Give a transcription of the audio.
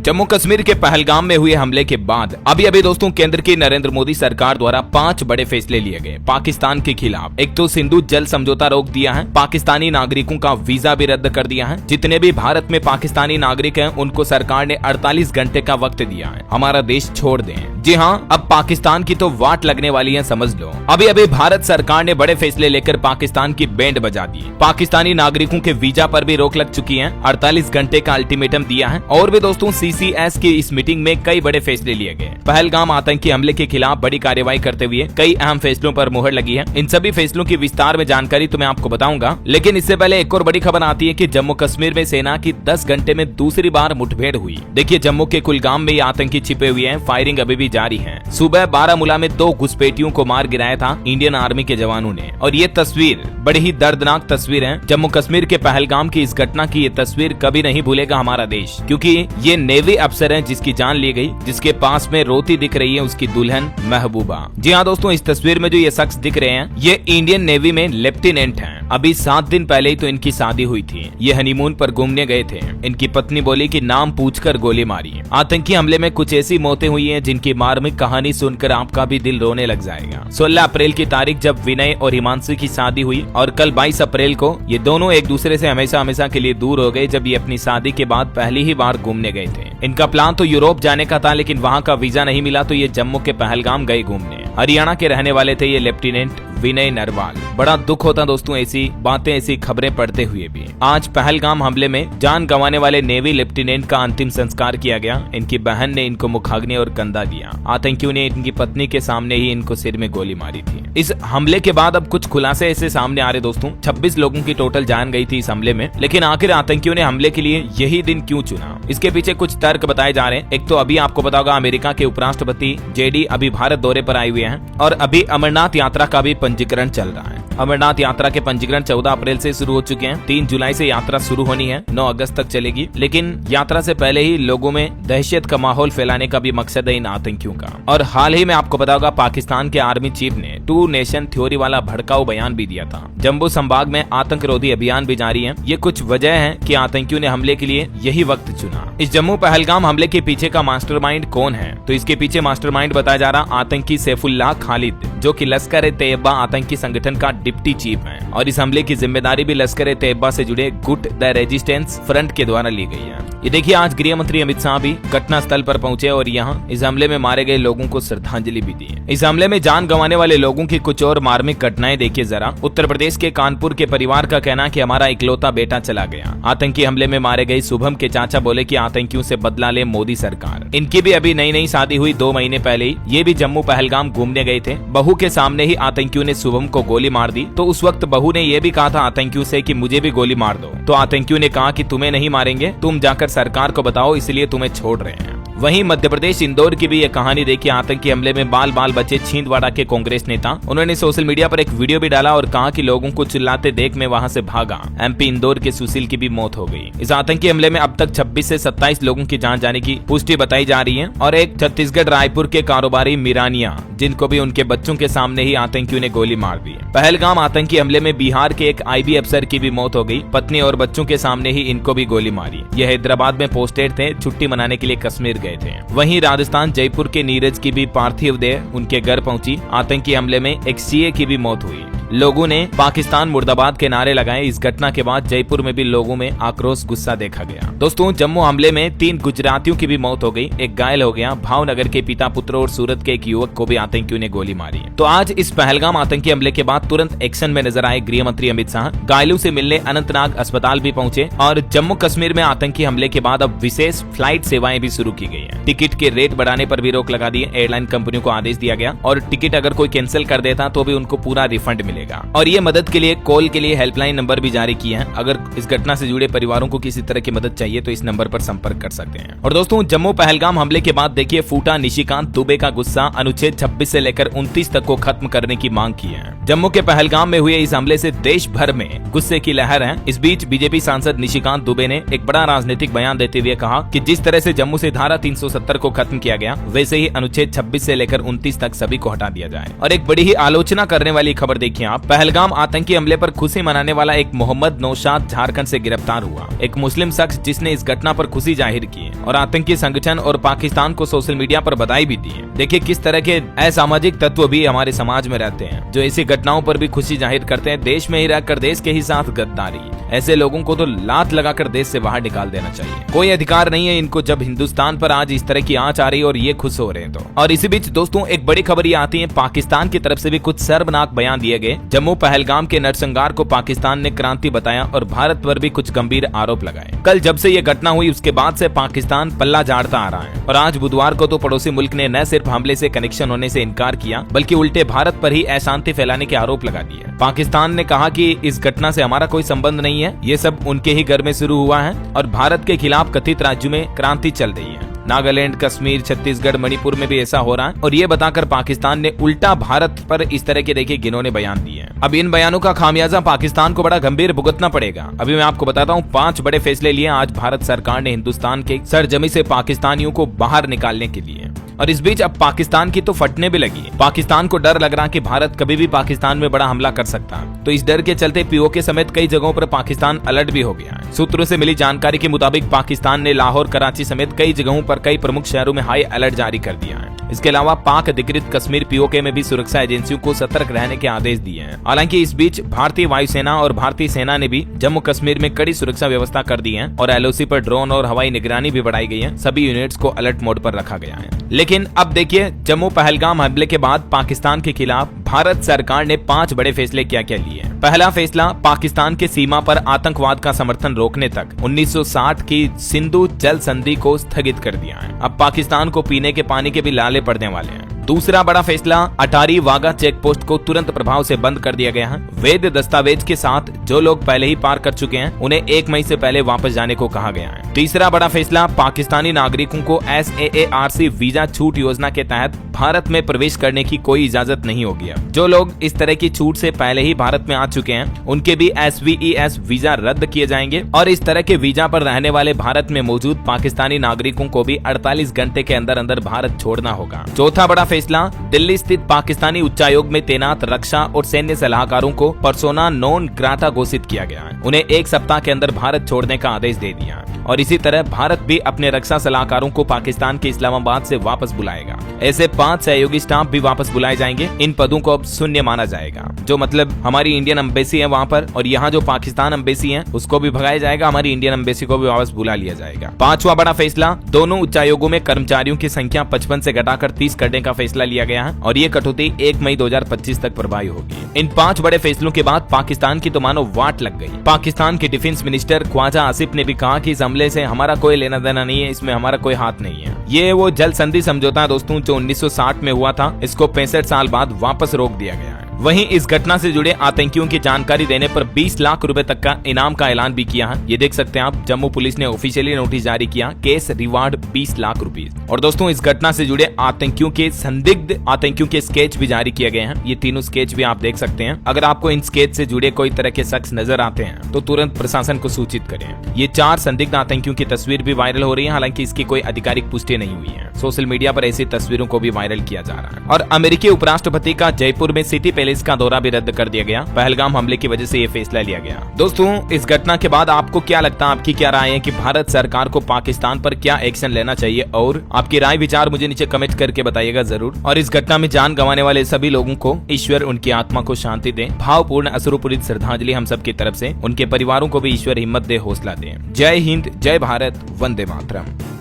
जम्मू कश्मीर के पहलगाम में हुए हमले के बाद अभी दोस्तों केंद्र की नरेंद्र मोदी सरकार द्वारा 5 बड़े फैसले लिए गए पाकिस्तान के खिलाफ। एक तो सिंधु जल समझौता रोक दिया है, पाकिस्तानी नागरिकों का वीजा भी रद्द कर दिया है। जितने भी भारत में पाकिस्तानी नागरिक हैं उनको सरकार ने 48 घंटे का वक्त दिया है हमारा देश छोड़ दें। जी हाँ, अब पाकिस्तान की तो वाट लगने वाली है, समझ लो। अभी भारत सरकार ने बड़े फैसले लेकर पाकिस्तान की बैंड बजा दी। पाकिस्तानी नागरिकों के वीजा पर भी रोक लग चुकी है, 48 घंटे का अल्टीमेटम दिया है। और भी दोस्तों CCS की इस मीटिंग में कई बड़े फैसले लिए गए। पहलगाम आतंकी हमले के खिलाफ बड़ी कार्रवाई करते हुए कई अहम फैसलों पर मुहर लगी है। इन सभी फैसलों की विस्तार में जानकारी तो मैं आपको बताऊंगा, लेकिन इससे पहले एक और बड़ी खबर आती है कि जम्मू कश्मीर में सेना की 10 घंटे में दूसरी बार मुठभेड़ हुई। देखिए, जम्मू के कुलगाम में ये आतंकी छिपे हुए हैं, फायरिंग अभी भी जारी है। सुबह बारामूला में 2 घुसपैठियों को मार गिराया था इंडियन आर्मी के जवानों ने, और ये तस्वीर बड़ी ही दर्दनाक तस्वीर है। जम्मू कश्मीर के पहलगाम की इस घटना की ये तस्वीर कभी नहीं भूलेगा हमारा देश, क्योंकि ये नेवी अफसर है जिसकी जान ली गई, जिसके पास में रोती दिख रही है उसकी दुल्हन महबूबा। जी हाँ दोस्तों, इस तस्वीर में जो ये शख्स दिख रहे हैं ये इंडियन नेवी में लेफ्टिनेंट हैं। अभी 7 दिन पहले ही तो इनकी शादी हुई थी, ये हनीमून पर घूमने गए थे। इनकी पत्नी बोली कि नाम पूछकर गोली मारी। आतंकी हमले में कुछ ऐसी मौतें हुई हैं जिनकी मार्मिक कहानी सुनकर आपका भी दिल रोने लग जाएगा। 16 अप्रैल की तारीख जब विनय और हिमांशु की शादी हुई, और कल 22 अप्रैल को ये दोनों एक दूसरे से हमेशा हमेशा के लिए दूर हो गए, जब ये अपनी शादी के बाद पहली ही बार घूमने गए थे। इनका प्लान तो यूरोप जाने का था, लेकिन वहाँ का वीजा नहीं मिला तो ये जम्मू के पहलगाम गए घूमने। हरियाणा के रहने वाले थे ये लेफ्टिनेंट विनय नरवाल। बड़ा दुख होता दोस्तों ऐसी बातें, ऐसी खबरें पढ़ते हुए भी। आज पहलगाम हमले में जान गंवाने वाले नेवी लेफ्टिनेंट का अंतिम संस्कार किया गया। इनकी बहन ने इनको मुखाग्नि और कंधा दिया। आतंकियों ने इनकी पत्नी के सामने ही इनको सिर में गोली मारी थी। इस हमले के बाद अब कुछ खुलासे ऐसे सामने आ रहे दोस्तों। 26 लोगों की टोटल जान गई थी इस हमले में, लेकिन आखिर आतंकियों ने हमले के लिए यही दिन क्यों चुना, इसके पीछे कुछ तर्क बताए जा रहे हैं। एक तो अभी आपको पता होगा अमेरिका के उपराष्ट्रपति JD अभी भारत दौरे पर आए हुए हैं, और अभी अमरनाथ यात्रा का भी पंजीकरण चल रहा है। अमरनाथ यात्रा के पंजीकरण 14 अप्रैल से शुरू हो चुके हैं। 3 जुलाई से यात्रा शुरू होनी है, 9 अगस्त तक चलेगी। लेकिन यात्रा से पहले ही लोगों में दहशत का माहौल फैलाने का भी मकसद है इन आतंकियों का। और हाल ही में आपको पता होगा पाकिस्तान के आर्मी चीफ ने 2 नेशन थ्योरी वाला भड़काऊ बयान भी दिया था। जम्मू संभाग में आतंकरोधी अभियान भी जारी है। ये कुछ वजह है कि आतंकियों ने हमले के लिए यही वक्त चुना। इस जम्मू पहलगाम हमले के पीछे का मास्टरमाइंड कौन है, तो इसके पीछे मास्टरमाइंड बताया जा रहा आतंकी सैफुल्लाह खालिद, जो कि लश्कर-ए-तैयबा आतंकी संगठन का डिप्टी चीफ है। और इस हमले की जिम्मेदारी भी लश्कर-ए-तैयबा से जुड़े गुट द रेजिस्टेंस फ्रंट के द्वारा ली गई है। ये देखिए, आज गृह मंत्री अमित शाह भी घटना स्थल पर पहुंचे और यहाँ इस हमले में मारे गए लोगों को श्रद्धांजलि भी दी। इस हमले में जान गंवाने वाले लोगों की कुछ और मार्मिक घटनाएं देखिए जरा। उत्तर प्रदेश के कानपुर के परिवार का कहना कि हमारा इकलौता बेटा चला गया। आतंकी हमले में मारे गए शुभम के चाचा बोले कि आतंकियों से बदला ले मोदी सरकार। इनकी भी अभी नई शादी हुई 2 महीने पहले ही। ये भी जम्मू पहलगाम घूमने गए थे। बहू के सामने ही आतंकियों ने शुभम को गोली मार दी। तो उस वक्त बहू ने यह भी कहा था आतंकियों से कि मुझे भी गोली मार दो। तो आतंकियों ने कहा कि तुम्हें नहीं मारेंगे, तुम जाकर सरकार को बताओ, इसलिए तुम्हें छोड़ रहे हैं। वहीं मध्य प्रदेश इंदौर की भी ये कहानी देखिए। आतंकी हमले में बाल बचे छिंदवाड़ा के कांग्रेस नेता। उन्होंने सोशल मीडिया पर एक वीडियो भी डाला और कहा कि लोगों को चिल्लाते देख मैं वहां से भागा। MP इंदौर के सुशील की भी मौत हो गई। इस आतंकी हमले में अब तक 26 से 27 लोगों की जान जाने की पुष्टि बताई जा रही है। और एक छत्तीसगढ़ रायपुर के कारोबारी मिरानिया, जिनको भी उनके बच्चों के सामने ही आतंकियों ने गोली मार दी। पहलगाम आतंकी हमले में बिहार के एक IB अफसर की भी मौत हो गई। पत्नी और बच्चों के सामने ही इनको भी गोली मारी। ये हैदराबाद में पोस्टेड थे, छुट्टी मनाने के लिए कश्मीर गए थे। वहीं राजस्थान जयपुर के नीरज की भी पार्थिव देह उनके घर पहुंची। आतंकी हमले में एक CA की भी मौत हुई। लोगों ने पाकिस्तान मुर्दाबाद के नारे लगाए। इस घटना के बाद जयपुर में भी लोगों में आक्रोश गुस्सा देखा गया। दोस्तों, जम्मू हमले में 3 गुजरातियों की भी मौत हो गई, एक घायल हो गया। भावनगर के पिता पुत्र और सूरत के एक युवक को भी आतंकियों ने गोली मारी। तो आज इस पहलगाम आतंकी हमले के बाद तुरंत एक्शन में नजर आए गृह मंत्री अमित शाह। घायलों से मिलने अनंतनाग अस्पताल भी पहुंचे। और जम्मू कश्मीर में आतंकी हमले के बाद अब विशेष फ्लाइट सेवाएं भी शुरू की गई है। टिकट के रेट बढ़ाने पर भी रोक लगा दी। एयरलाइन कंपनियों को आदेश दिया गया, और टिकट अगर कोई कैंसिल कर देता तो भी उनको पूरा रिफंड मिलेगा। और ये मदद के लिए कॉल के लिए हेल्पलाइन नंबर भी जारी किए हैं। अगर इस घटना से जुड़े परिवारों को किसी तरह की मदद चाहिए तो इस नंबर पर संपर्क कर सकते हैं। और दोस्तों, जम्मू पहलगाम हमले के बाद देखिए फूटा निशिकांत दुबे का गुस्सा। अनुच्छेद 26 से लेकर 29 तक को खत्म करने की मांग की है। जम्मू के पहलगाम में हुए इस हमले से देश भर में गुस्से की लहर है। इस बीच बीजेपी सांसद निशिकांत दुबे ने एक बड़ा राजनीतिक बयान देते हुए कहा कि जिस तरह से जम्मू से धारा 370 को खत्म किया गया, वैसे ही अनुच्छेद 26 से लेकर 29 तक सभी को हटा दिया जाए। और एक बड़ी ही आलोचना करने वाली खबर देखिए आप, पहलगाम आतंकी हमले पर खुशी मनाने वाला एक मोहम्मद नौशाद झारखंड से गिरफ्तार हुआ। एक मुस्लिम शख्स जिसने इस घटना पर खुशी जाहिर की है और आतंकी संगठन और पाकिस्तान को सोशल मीडिया पर बधाई भी दी है। देखिए किस तरह के असामाजिक तत्व भी हमारे समाज में रहते हैं जो ऐसी घटनाओं पर भी खुशी जाहिर करते हैं। देश में ही रहकर देश के ही साथ गद्दारी, ऐसे लोगों को तो लात लगाकर देश से बाहर निकाल देना चाहिए। कोई अधिकार नहीं है इनको जब हिंदुस्तान पर आज इस तरह की आंच आ रही है और ये खुश हो रहे हैं तो। और इसी बीच दोस्तों एक बड़ी खबर ये आती है, पाकिस्तान की तरफ से भी कुछ शर्मनाक बयान दिए गए। जम्मू पहलगाम के नरसंहार को पाकिस्तान ने क्रांति बताया और भारत पर भी कुछ गंभीर आरोप लगाए। कल जब से ये घटना हुई उसके बाद से पाकिस्तान पल्ला झाड़ता आ रहा है और आज बुधवार को तो पड़ोसी मुल्क ने न सिर्फ हमले से कनेक्शन होने से इनकार किया बल्कि उल्टे भारत पर ही अशांति फैलाने के आरोप लगा दिए। पाकिस्तान ने कहा कि इस घटना से हमारा कोई संबंध नहीं है, ये सब उनके ही घर में शुरू हुआ है और भारत के खिलाफ कथित राज्यों में क्रांति चल रही है। नागालैंड, कश्मीर, छत्तीसगढ़, मणिपुर में भी ऐसा हो रहा है और ये बताकर पाकिस्तान ने उल्टा भारत पर इस तरह के देखिए घिनौने बयान दिए हैं। अब इन बयानों का खामियाजा पाकिस्तान को बड़ा गंभीर भुगतना पड़ेगा। अभी मैं आपको बताता हूँ 5 बड़े फैसले लिए आज भारत सरकार ने हिंदुस्तान के सरजमी से पाकिस्तानियों को बाहर निकालने के लिए। और इस बीच अब पाकिस्तान की तो फटने भी लगी है। पाकिस्तान को डर लग रहा कि भारत कभी भी पाकिस्तान में बड़ा हमला कर सकता है, तो इस डर के चलते पीओके समेत कई जगहों पर पाकिस्तान अलर्ट भी हो गया है। सूत्रों से मिली जानकारी के मुताबिक पाकिस्तान ने लाहौर, कराची समेत कई जगहों पर कई प्रमुख शहरों में हाई अलर्ट जारी कर दिया है। इसके अलावा पाक अधिकृत कश्मीर पीओके में भी सुरक्षा एजेंसियों को सतर्क रहने के आदेश दिए हैं। हालांकि इस बीच भारतीय वायुसेना और भारतीय सेना ने भी जम्मू कश्मीर में कड़ी सुरक्षा व्यवस्था कर दी है और एलओसी पर ड्रोन और हवाई निगरानी भी बढ़ाई गई है। सभी यूनिट्स को अलर्ट मोड पर रखा गया है। लेकिन अब देखिए जम्मू पहलगाम हमले के बाद पाकिस्तान के खिलाफ भारत सरकार ने 5 बड़े फैसले क्या क्या लिए। पहला फैसला, पाकिस्तान के सीमा पर आतंकवाद का समर्थन रोकने तक 1960 की सिंधु जल संधि को स्थगित कर दिया है। अब पाकिस्तान को पीने के पानी के भी लाले पड़ने वाले हैं। दूसरा बड़ा फैसला, अटारी वाघा चेक पोस्ट को तुरंत प्रभाव से बंद कर दिया गया है। वैध दस्तावेज के साथ जो लोग पहले ही पार कर चुके हैं उन्हें 1 मई से पहले वापस जाने को कहा गया है। तीसरा बड़ा फैसला, पाकिस्तानी नागरिकों को SAARC वीजा छूट योजना के तहत भारत में प्रवेश करने की कोई इजाजत नहीं होगी। जो लोग इस तरह की छूट से पहले ही भारत में आ चुके हैं उनके भी SVES वीजा रद्द किए जाएंगे और इस तरह के वीजा पर रहने वाले भारत में मौजूद पाकिस्तानी नागरिकों को भी 48 घंटे के अंदर अंदर भारत छोड़ना होगा। चौथा बड़ा फैसला, दिल्ली स्थित पाकिस्तानी उच्चायोग में तैनात रक्षा और सैन्य सलाहकारों को पर्सोना नॉन ग्राटा घोषित किया गया है। उन्हें 1 सप्ताह के अंदर भारत छोड़ने का आदेश दे दिया और इसी तरह भारत भी अपने रक्षा सलाहकारों को पाकिस्तान के इस्लामाबाद से वापस बुलाएगा। ऐसे 5 सहयोगी स्टाफ भी वापस बुलाए जाएंगे। इन पदों को अब शून्य माना जाएगा, जो मतलब हमारी इंडियन एम्बेसी है वहाँ पर, और यहाँ जो पाकिस्तान एम्बेसी है उसको भी भगाया जाएगा, हमारी इंडियन एम्बेसी को भी वापस बुला लिया जाएगा। 5वां बड़ा फैसला, दोनों उच्चायोगों में कर्मचारियों की संख्या 55 से घटाकर 30 करने का फैसला लिया गया है और ये कटौती 1 मई 2025 तक प्रभावी होगी। इन 5 बड़े फैसलों के बाद पाकिस्तान की तो मानो वाट लग गई। पाकिस्तान के डिफेंस मिनिस्टर ख्वाजा आसिफ ने भी कहा कि इस हमले से हमारा कोई लेना देना नहीं है, इसमें हमारा कोई हाथ नहीं है। ये वो जल संधि समझौता है दोस्तों जो 1960 में हुआ था, इसको 65 साल बाद वापस रोक दिया गया है। वहीं इस घटना से जुड़े आतंकियों की जानकारी देने पर 20 लाख रुपए तक का इनाम का ऐलान भी किया है। ये देख सकते हैं आप, जम्मू पुलिस ने ऑफिशियली नोटिस जारी किया, केस रिवार्ड 20 लाख रुपए। और दोस्तों इस घटना से जुड़े आतंकियों के संदिग्ध आतंकियों के स्केच भी जारी किए गए हैं। ये तीनों स्केच भी आप देख सकते हैं। अगर आपको इन स्केच से जुड़े कोई तरह के शख्स नजर आते हैं तो तुरंत प्रशासन को सूचित करें। ये 4 संदिग्ध आतंकियों की तस्वीर भी वायरल हो रही है, हालांकि इसकी कोई आधिकारिक पुष्टि नहीं हुई है। सोशल मीडिया पर ऐसी तस्वीरों को भी वायरल किया जा रहा है। और अमेरिकी उपराष्ट्रपति का जयपुर में सिटी पैलेस का दौरा भी रद्द कर दिया गया। पहलगाम हमले की वजह से ये फैसला लिया गया। दोस्तों इस घटना के बाद आपको क्या लगता है, आपकी क्या राय है कि भारत सरकार को पाकिस्तान पर क्या एक्शन लेना चाहिए? और आपकी राय विचार मुझे नीचे कमेंट करके बताइएगा जरूर। और इस घटना में जान गंवाने वाले सभी लोगों को ईश्वर उनकी आत्मा को शांति दे। भावपूर्ण अश्रुपूरित श्रद्धांजलि हम सब की तरफ से। उनके परिवारों को भी ईश्वर हिम्मत दे, हौसला दे। जय हिंद, जय भारत, वंदे मातरम।